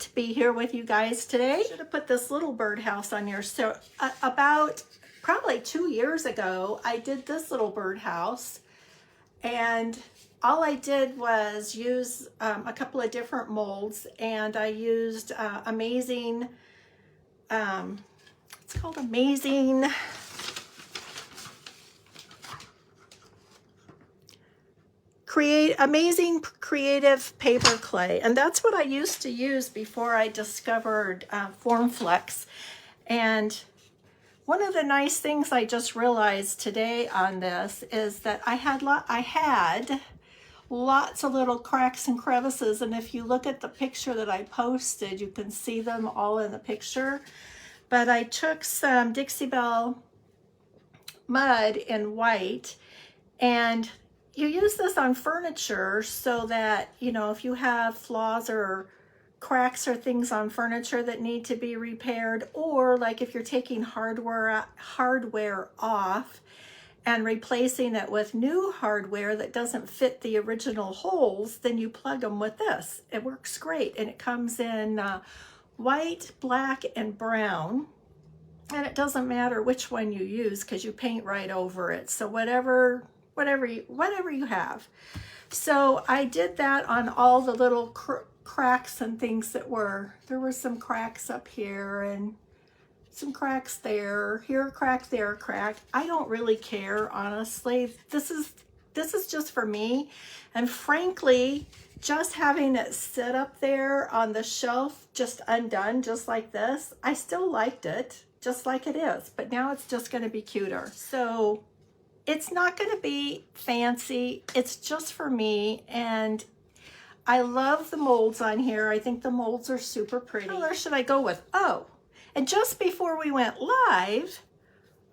to be here with you guys today. I should have put this little birdhouse on here. So about probably 2 years ago, I did this little birdhouse, and all I did was use a couple of different molds, and I used amazing, it's called Amazing Creative paper clay, and that's what I used to use before I discovered FormFlex. And one of the nice things I just realized today on this is that I had lots of little cracks and crevices, and if you look at the picture that I posted, you can see them all in the picture. But I took some Dixie Belle mud in white, and you use this on furniture so that, you know, if you have flaws or cracks or things on furniture that need to be repaired, or like if you're taking hardware off and replacing it with new hardware that doesn't fit the original holes, then you plug them with this. It works great, and it comes in white, black, and brown. And it doesn't matter which one you use because you paint right over it. So whatever you have. So I did that on all the little cracks and things there were some cracks up here and some cracks there, here a crack, there a crack. I don't really care, honestly. This is just for me. And frankly, just having it sit up there on the shelf, just undone, just like this, I still liked it, just like it is. But now it's just going to be cuter. So it's not going to be fancy. It's just for me, and I love the molds on here. I think the molds are super pretty. What color should I go with? Oh, and just before we went live,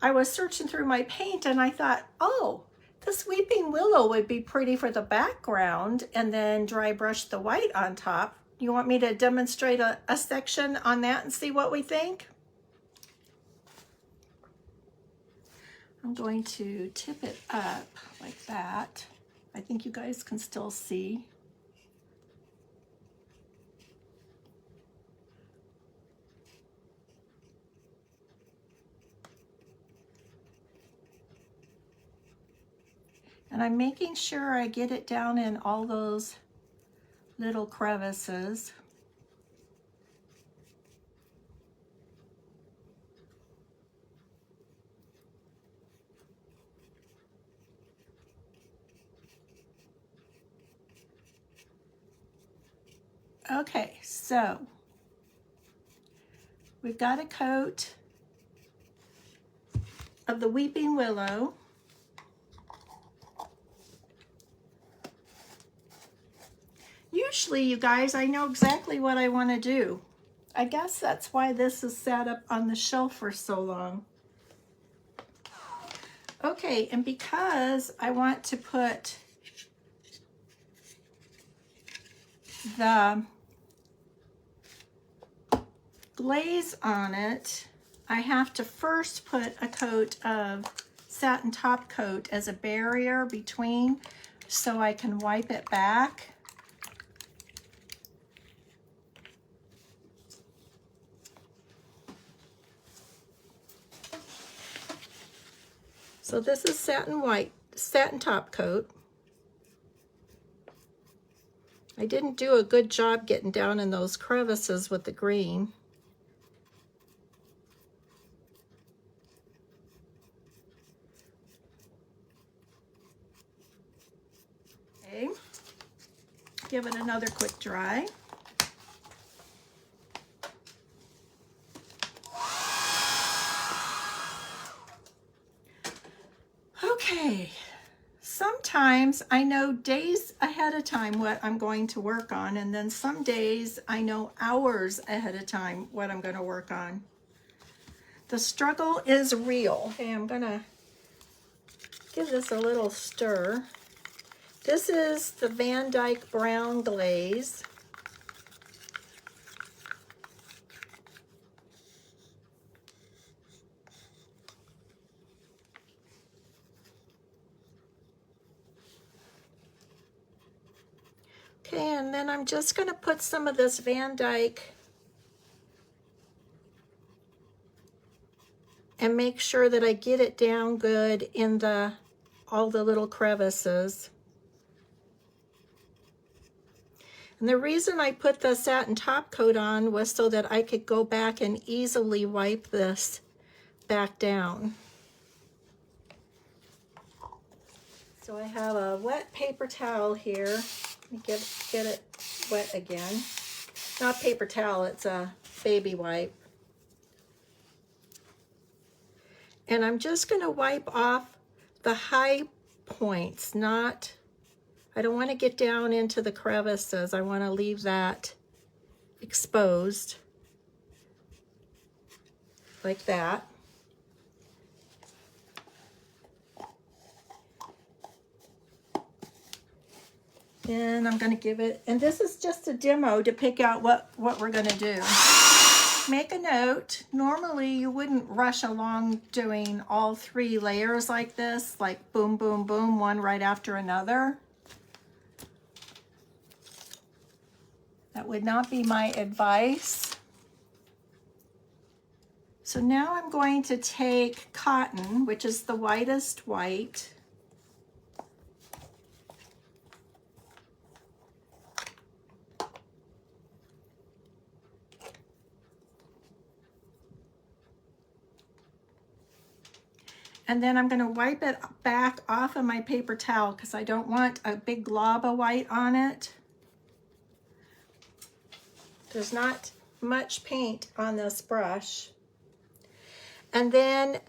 I was searching through my paint, and I thought, oh, this Weeping Willow would be pretty for the background, and then dry brush the white on top. You want me to demonstrate a section on that and see what we think? I'm going to tip it up like that. I think you guys can still see. And I'm making sure I get it down in all those little crevices. Okay, so we've got a coat of the Weeping Willow. Usually, you guys, I know exactly what I want to do. I guess that's why this is sat up on the shelf for so long. Okay, and because I want to put the glaze on it, I have to first put a coat of satin top coat as a barrier between so I can wipe it back. So this is satin top coat. I didn't do a good job getting down in those crevices with the green. Okay, give it another quick dry. Okay, sometimes I know days ahead of time what I'm going to work on, and then some days I know hours ahead of time what I'm going to work on. The struggle is real. Okay, I'm going to give this a little stir. This is the Van Dyke Brown Glaze. Okay, and then I'm just going to put some of this Van Dyke and make sure that I get it down good in all the little crevices. And the reason I put the satin top coat on was so that I could go back and easily wipe this back down. So I have a wet paper towel here. Let me get it wet again. Not paper towel, it's a baby wipe. And I'm just going to wipe off the high points, I don't want to get down into the crevices. I want to leave that exposed like that. Then I'm going to give it, and this is just a demo to pick out what we're going to do. Make a note, normally you wouldn't rush along doing all 3 layers like this, like boom, boom, boom, one right after another. That would not be my advice. So now I'm going to take cotton, which is the whitest white. And then I'm going to wipe it back off of my paper towel because I don't want a big glob of white on it. There's not much paint on this brush. And then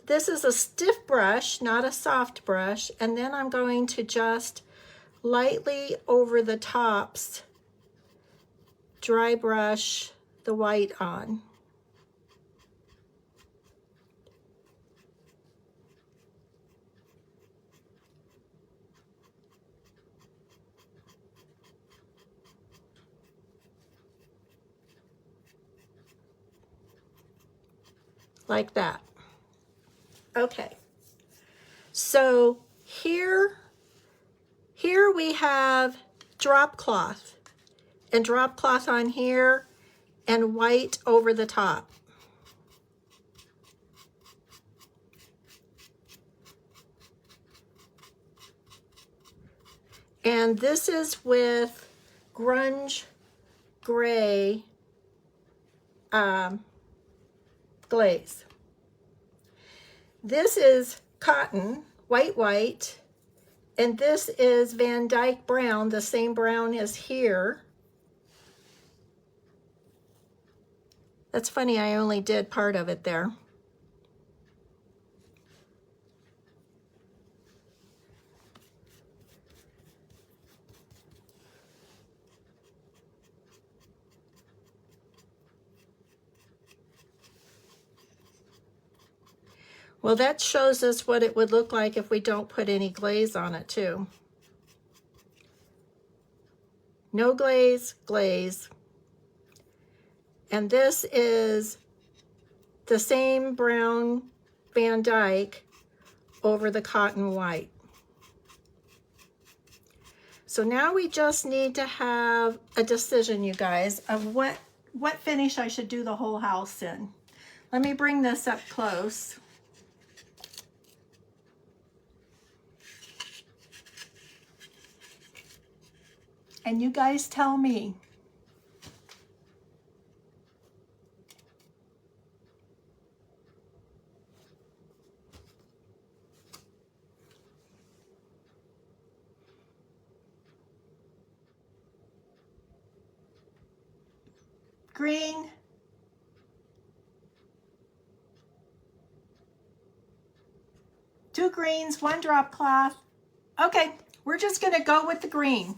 this is a stiff brush, not a soft brush. And then I'm going to just lightly over the tops dry brush the white on. Like that. Okay, so here we have drop cloth, and drop cloth on here and white over the top. And this is with grunge gray glaze. This is cotton, white, and this is Van Dyke brown, the same brown as here. That's funny, I only did part of it there. Well, that shows us what it would look like if we don't put any glaze on it too. No glaze, glaze. And this is the same brown Van Dyke over the cotton white. So now we just need to have a decision, you guys, of what finish I should do the whole house in. Let me bring this up close. And you guys tell me. Green. Two greens, one drop cloth. Okay, we're just gonna go with the green.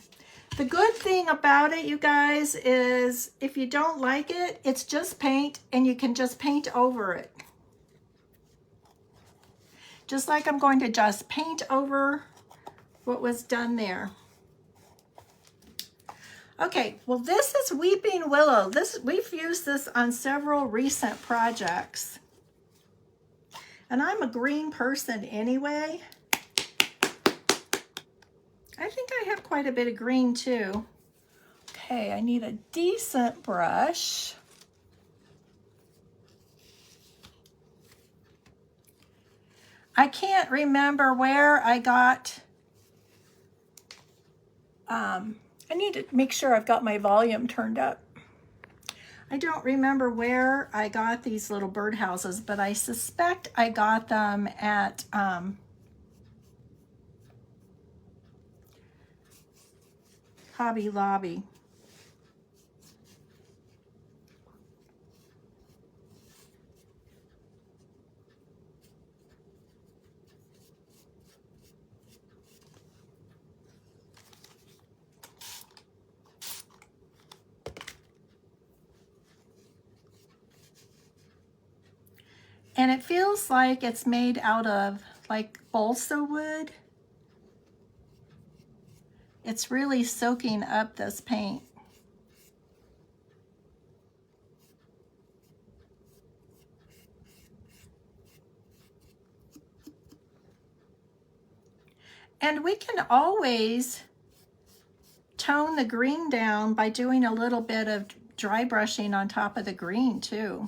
The good thing about it, you guys, is if you don't like it, it's just paint and you can just paint over it. Just like I'm going to just paint over what was done there. Okay, well this is Weeping Willow. We've used this on several recent projects. And I'm a green person anyway. I think I have quite a bit of green too. Okay, I need a decent brush. I can't remember where I got, I need to make sure I've got my volume turned up. I don't remember where I got these little birdhouses, but I suspect I got them at Hobby Lobby. And it feels like it's made out of like balsa wood. It's really soaking up this paint. And we can always tone the green down by doing a little bit of dry brushing on top of the green too.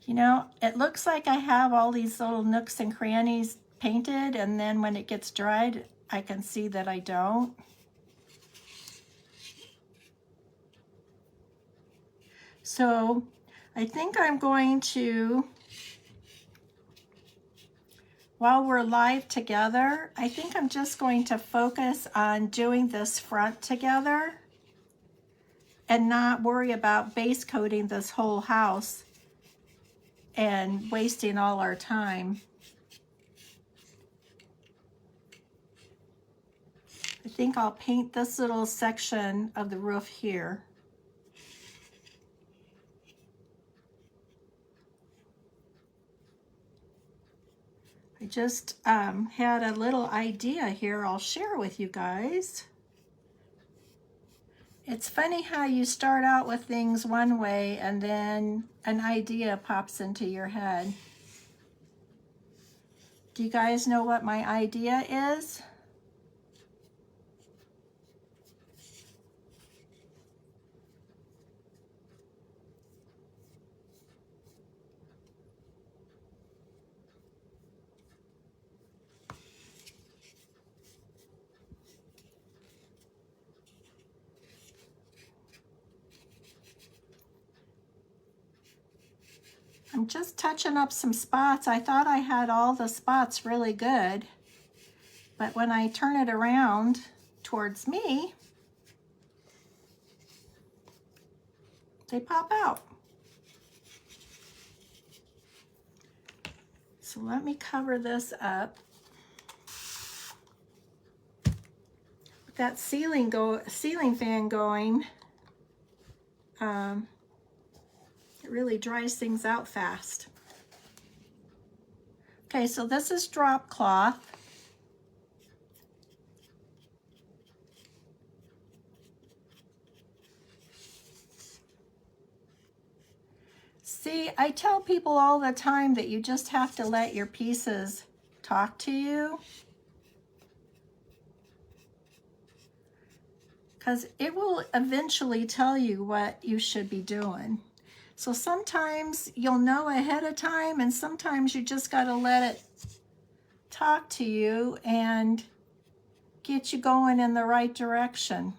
You know, it looks like I have all these little nooks and crannies painted, and then when it gets dried, I can see that I don't. So I think I'm going to, while we're live together, I think I'm just going to focus on doing this front together and not worry about base coating this whole house and wasting all our time. I think I'll paint this little section of the roof here. I just had a little idea here I'll share with you guys. It's funny how you start out with things one way and then an idea pops into your head. Do you guys know what my idea is? I'm just touching up some spots. I thought I had all the spots really good, but when I turn it around towards me, they pop out. So let me cover this up. With that ceiling fan going, it really dries things out fast. Okay, so this is drop cloth. See, I tell people all the time that you just have to let your pieces talk to you, because it will eventually tell you what you should be doing. So sometimes you'll know ahead of time, and sometimes you just got to let it talk to you and get you going in the right direction.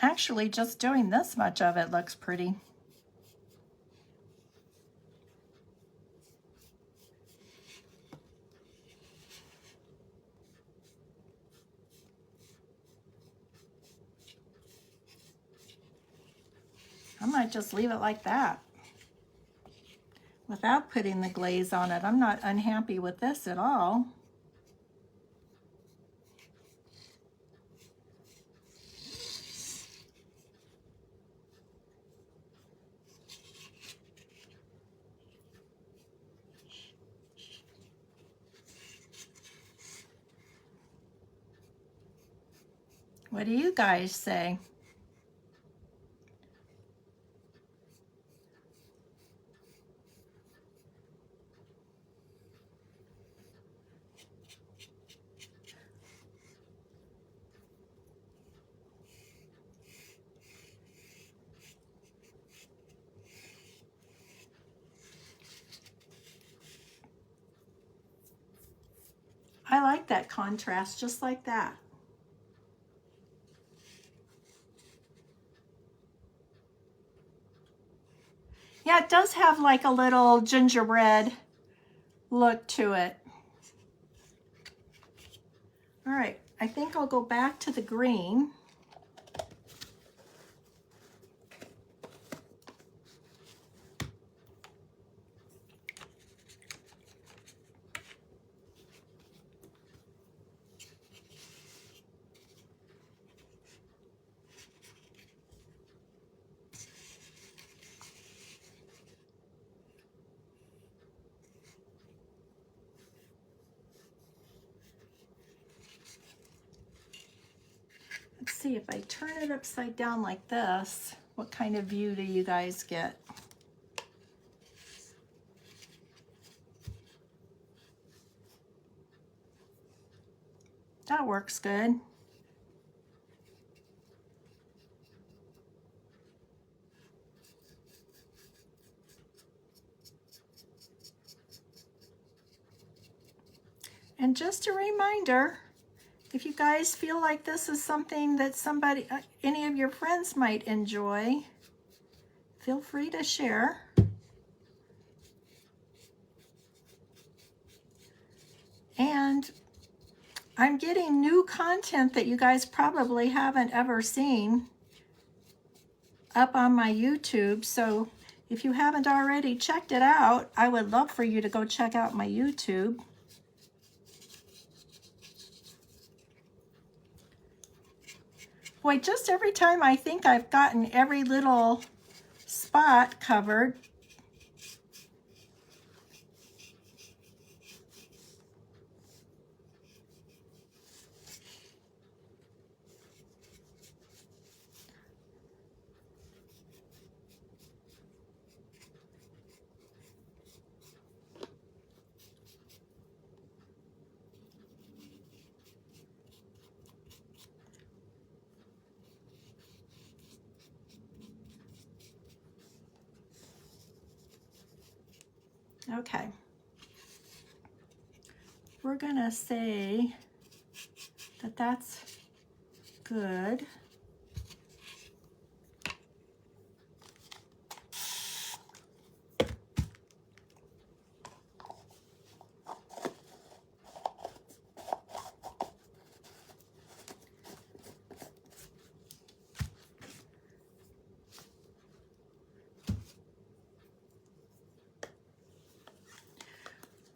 Actually, just doing this much of it looks pretty. I might just leave it like that without putting the glaze on it. I'm not unhappy with this at all. What do you guys say? I like that contrast, just like that. Yeah, it does have like a little gingerbread look to it. All right, I think I'll go back to the green. Let's see, if I turn it upside down like this, what kind of view do you guys get? That works good. And just a reminder, if you guys feel like this is something that somebody, any of your friends might enjoy, feel free to share. And I'm getting new content that you guys probably haven't ever seen up on my YouTube. So if you haven't already checked it out, I would love for you to go check out my YouTube. Boy, just every time I think I've gotten every little spot covered, okay. We're gonna say that that's good.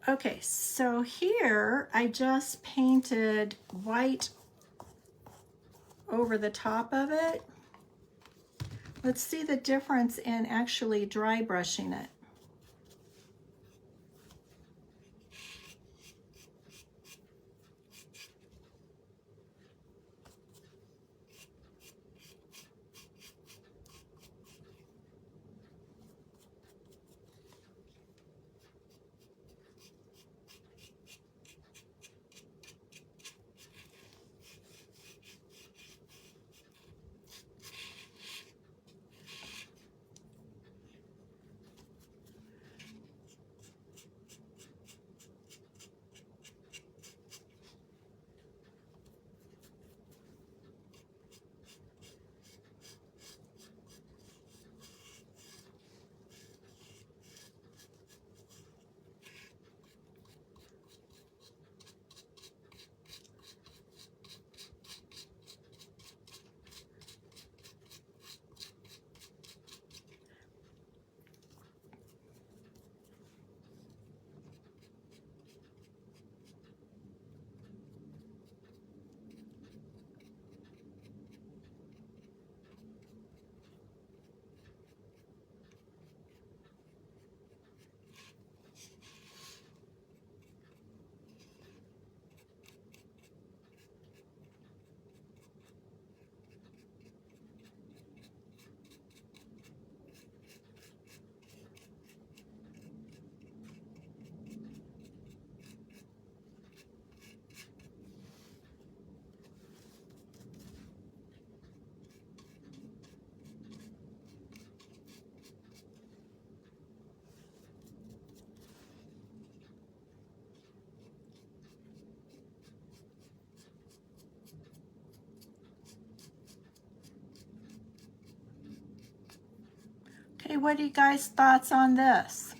Okay, so here I just painted white over the top of it. Let's see the difference in actually dry brushing it. Okay, what are you guys' thoughts on this?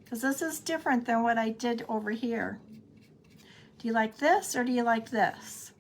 Because this is different than what I did over here. Do you like this or do you like this?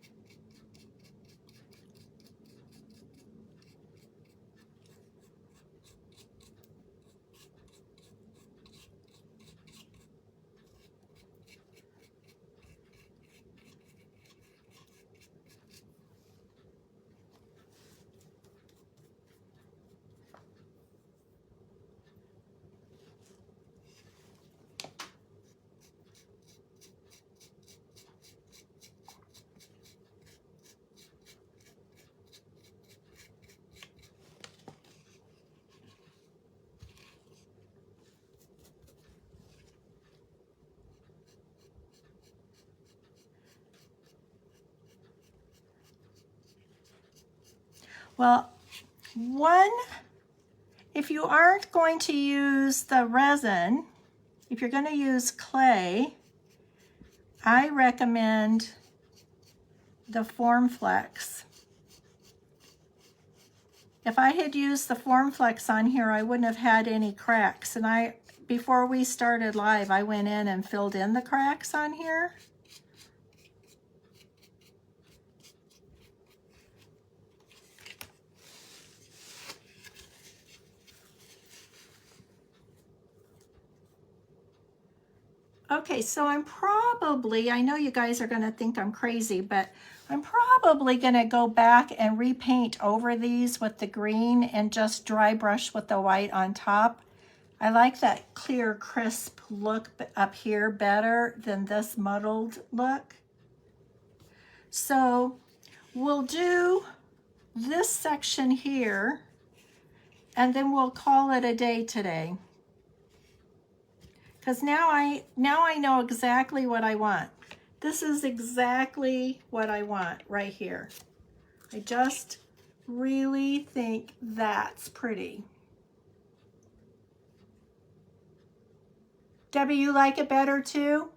Well, if you aren't going to use the resin, if you're going to use clay, I recommend the FormFlex. If I had used the FormFlex on here, I wouldn't have had any cracks. And before we started live, I went in and filled in the cracks on here. Okay, so I know you guys are gonna think I'm crazy, but I'm probably gonna go back and repaint over these with the green and just dry brush with the white on top. I like that clear, crisp look up here better than this muddled look. So we'll do this section here, and then we'll call it a day today. Because now I know exactly what I want. This is exactly what I want right here. I just really think that's pretty. Debbie, you like it better too?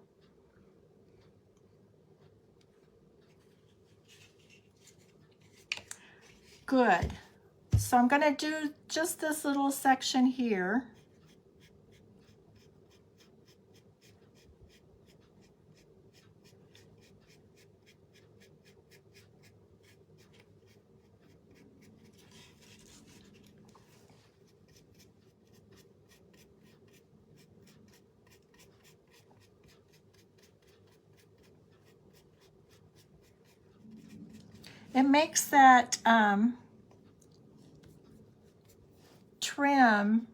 Good. So I'm gonna do just this little section here. It makes that trim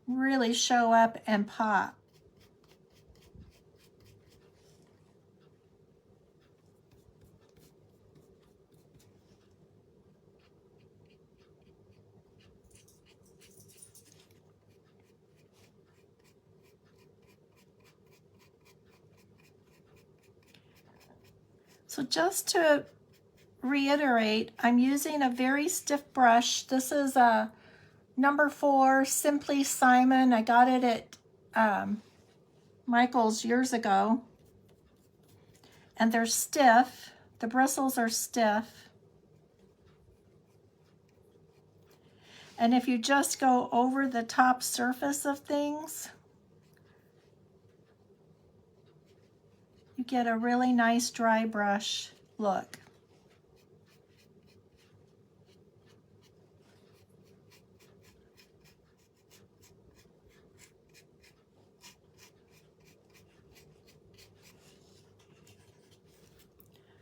really show up and pop. So just to reiterate, I'm using a very stiff brush. This is a number 4 Simply Simon. I got it at Michael's years ago. And they're stiff. The bristles are stiff. And if you just go over the top surface of things, you get a really nice dry brush look.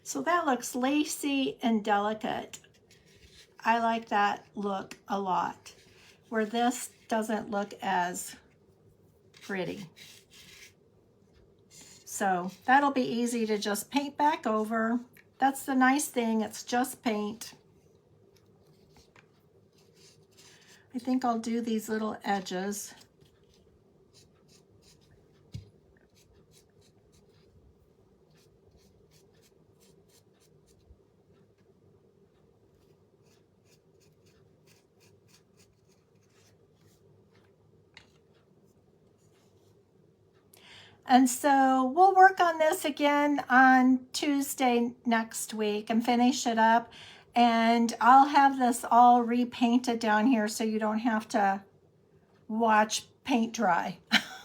So that looks lacy and delicate. I like that look a lot, where this doesn't look as pretty. So that'll be easy to just paint back over. That's the nice thing, it's just paint. I think I'll do these little edges. And so we'll work on this again on Tuesday next week and finish it up. And I'll have this all repainted down here so you don't have to watch paint dry.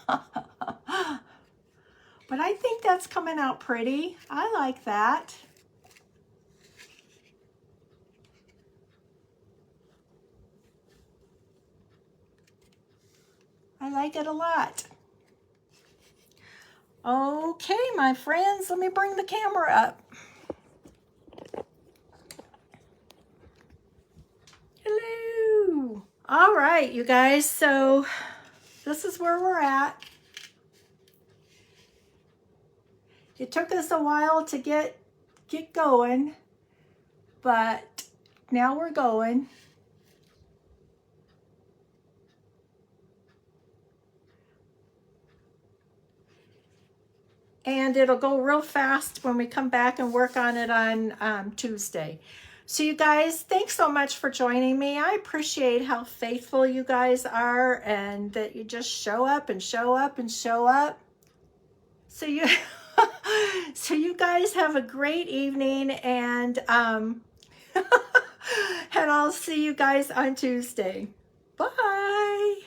But I think that's coming out pretty. I like that. I like it a lot. Okay, my friends, let me bring the camera up. Hello. All right, you guys, so this is where we're at. It took us a while to get going, but now we're going. And it'll go real fast when we come back and work on it on Tuesday. So you guys, thanks so much for joining me. I appreciate how faithful you guys are and that you just show up and show up and show up. So you you guys have a great evening, and and I'll see you guys on Tuesday. Bye.